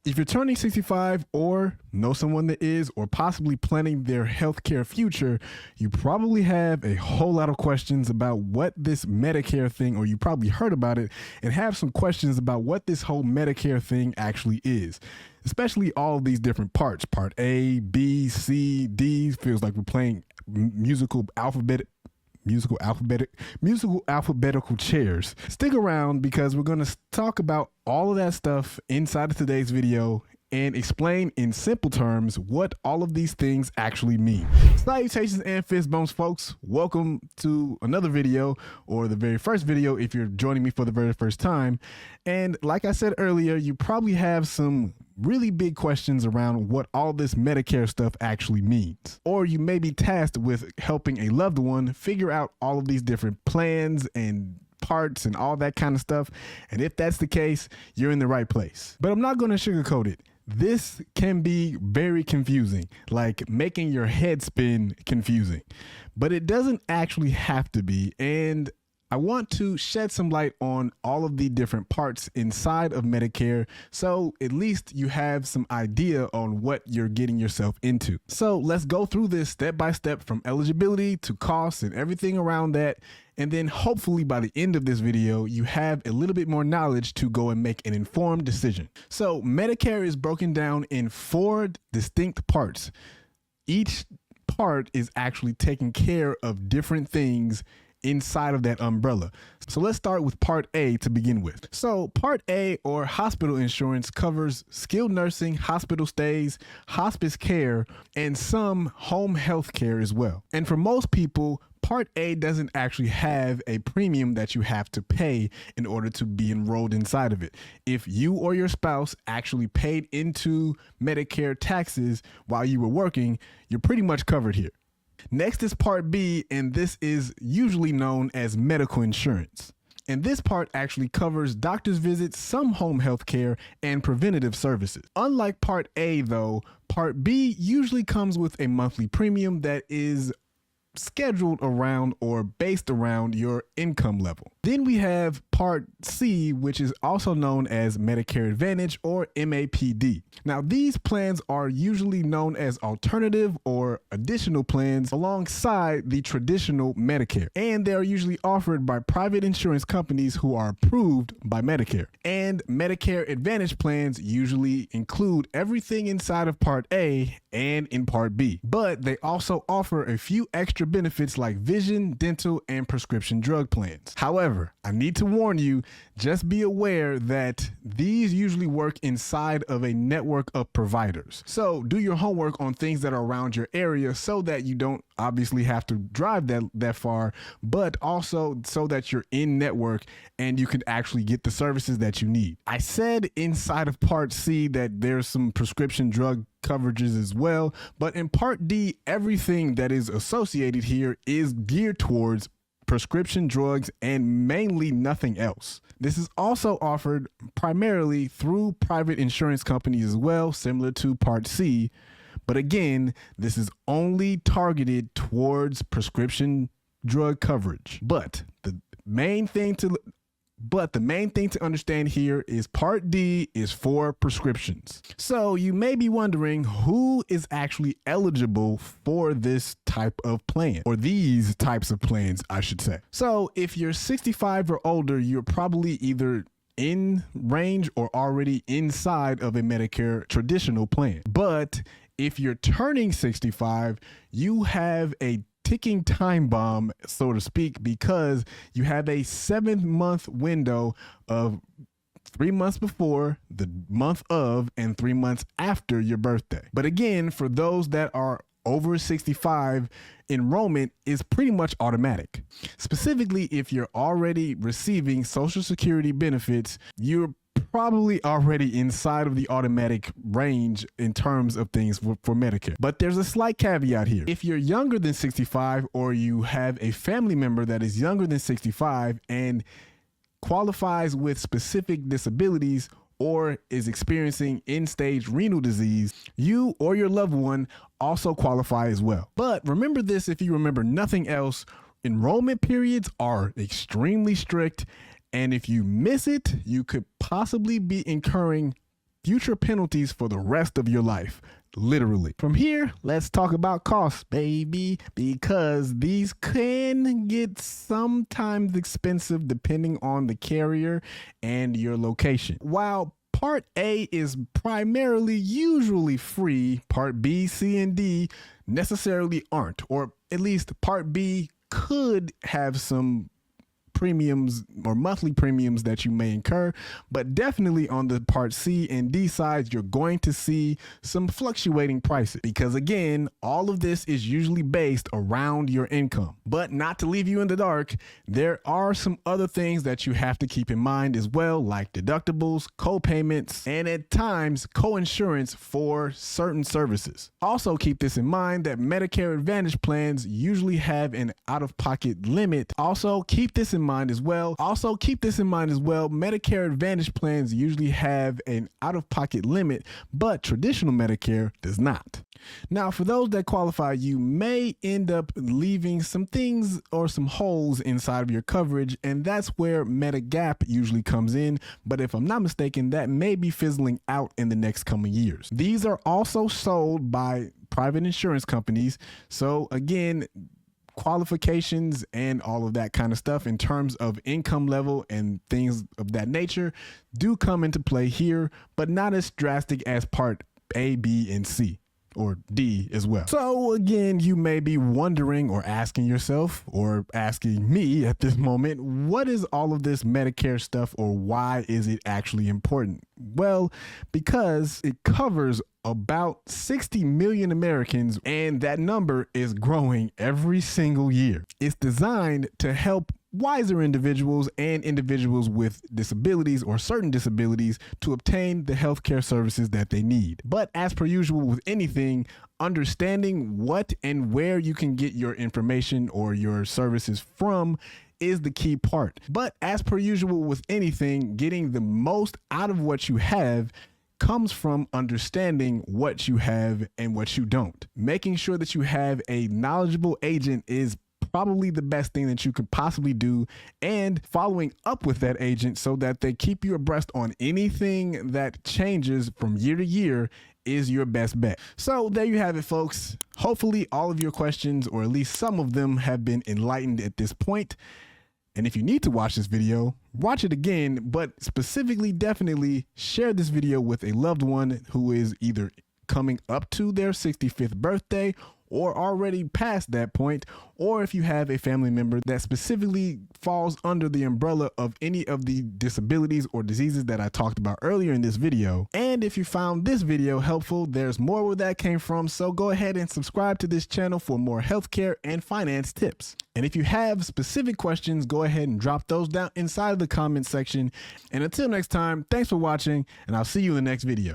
If you're turning 65 or know someone that is, or possibly planning their healthcare future, you probably have a whole lot of questions about what this Medicare thing, or you probably heard about it and have some questions about what this whole Medicare thing actually is. Especially all of these different parts, part A, B, C, D. Feels like we're playing musical alphabetical chairs. Stick around because we're going to talk about all of that stuff inside of today's video and explain in simple terms what all of these things actually mean. Salutations and fist bumps, folks. Welcome to another video, or the very first video if you're joining me for the very first time. And like I said earlier, you probably have some really big questions around what all this Medicare stuff actually means. Or you may be tasked with helping a loved one figure out all of these different plans and parts and all that kind of stuff. And if that's the case, you're in the right place. But I'm not going to sugarcoat it. This can be very confusing, like making your head spin confusing, but it doesn't actually have to be. And I want to shed some light on all of the different parts inside of Medicare, so at least you have some idea on what you're getting yourself into. So let's go through this step by step, from eligibility to costs and everything around that. And then hopefully by the end of this video, you have a little bit more knowledge to go and make an informed decision. So Medicare is broken down in 4 distinct parts. Each part is actually taking care of different things inside of that umbrella. So let's start with part A to begin with. So part A, or hospital insurance, covers skilled nursing, hospital stays, hospice care, and some home health care as well. And for most people, Part A doesn't actually have a premium that you have to pay in order to be enrolled inside of it. If you or your spouse actually paid into Medicare taxes while you were working, you're pretty much covered here. Next is Part B, and this is usually known as medical insurance. And this part actually covers doctor's visits, some home health care, and preventative services. Unlike Part A though, Part B usually comes with a monthly premium that is scheduled around or based around your income level. Then we have Part C, which is also known as Medicare Advantage, or MAPD. Now, these plans are usually known as alternative or additional plans alongside the traditional Medicare, and they are usually offered by private insurance companies who are approved by Medicare. And Medicare Advantage plans usually include everything inside of Part A and in Part B, but they also offer a few extra benefits like vision, dental, and prescription drug plans. However, I need to warn you, just be aware that these usually work inside of a network of providers. So do your homework on things that are around your area so that you don't obviously have to drive that far, but also so that you're in network and you can actually get the services that you need. I said inside of Part C that there's some prescription drug coverages as well, but in Part D, everything that is associated here is geared towards prescription drugs and mainly nothing else. This is also offered primarily through private insurance companies as well, similar to Part C. But again, this is only targeted towards prescription drug coverage. But the main thing to understand here is Part D is for prescriptions. So you may be wondering who is actually eligible for this type of plan, or these types of plans, I should say. So if you're 65 or older, you're probably either in range or already inside of a Medicare traditional plan. But if you're turning 65, you have a ticking time bomb, so to speak, because you have a 7-month window of 3 months before, the month of, and 3 months after your birthday. But again, for those that are over 65, enrollment is pretty much automatic. Specifically, if you're already receiving Social Security benefits, you're probably already inside of the automatic range in terms of things for Medicare. But there's a slight caveat here. If you're younger than 65, or you have a family member that is younger than 65 and qualifies with specific disabilities or is experiencing end-stage renal disease, you or your loved one also qualify as well. But remember this, if you remember nothing else, enrollment periods are extremely strict, and if you miss it, you could possibly be incurring future penalties for the rest of your life. Literally. From here, let's talk about costs, baby, because these can get sometimes expensive depending on the carrier and your location. While Part A is primarily usually free, Part B, C, and D necessarily aren't, or at least Part B could have some premiums or monthly premiums that you may incur, but definitely on the Part C and D sides, you're going to see some fluctuating prices because, again, all of this is usually based around your income. But not to leave you in the dark, there are some other things that you have to keep in mind as well, like deductibles, co-payments, and at times co-insurance for certain services. Also keep this in mind that Medicare Advantage plans usually have an out-of-pocket limit. Also keep this in mind as well. Medicare Advantage plans usually have an out-of-pocket limit, but traditional Medicare does not. Now, for those that qualify, you may end up leaving some things or some holes inside of your coverage, and that's where Medigap usually comes in. But if I'm not mistaken, that may be fizzling out in the next coming years. These are also sold by private insurance companies. So again, qualifications and all of that kind of stuff in terms of income level and things of that nature do come into play here, but not as drastic as Part A, B, and C, or D as well. So again, you may be wondering or asking yourself or asking me at this moment, what is all of this Medicare stuff, or why is it actually important? Well, because it covers about 60 million Americans, and that number is growing every single year. It's designed to help wiser individuals and individuals with disabilities or certain disabilities to obtain the healthcare services that they need. But as per usual with anything, understanding what and where you can get your information or your services from is the key part. But as per usual with anything, getting the most out of what you have comes from understanding what you have and what you don't. Making sure that you have a knowledgeable agent is probably the best thing that you could possibly do, and following up with that agent so that they keep you abreast on anything that changes from year to year is your best bet. So there you have it, folks. Hopefully all of your questions, or at least some of them, have been enlightened at this point. And if you need to watch this video, watch it again, but specifically, definitely share this video with a loved one who is either coming up to their 65th birthday or already past that point, or if you have a family member that specifically falls under the umbrella of any of the disabilities or diseases that I talked about earlier in this video. And if you found this video helpful, there's more where that came from, so go ahead and subscribe to this channel for more healthcare and finance tips. And if you have specific questions, go ahead and drop those down inside of the comment section. And until next time, thanks for watching, and I'll see you in the next video.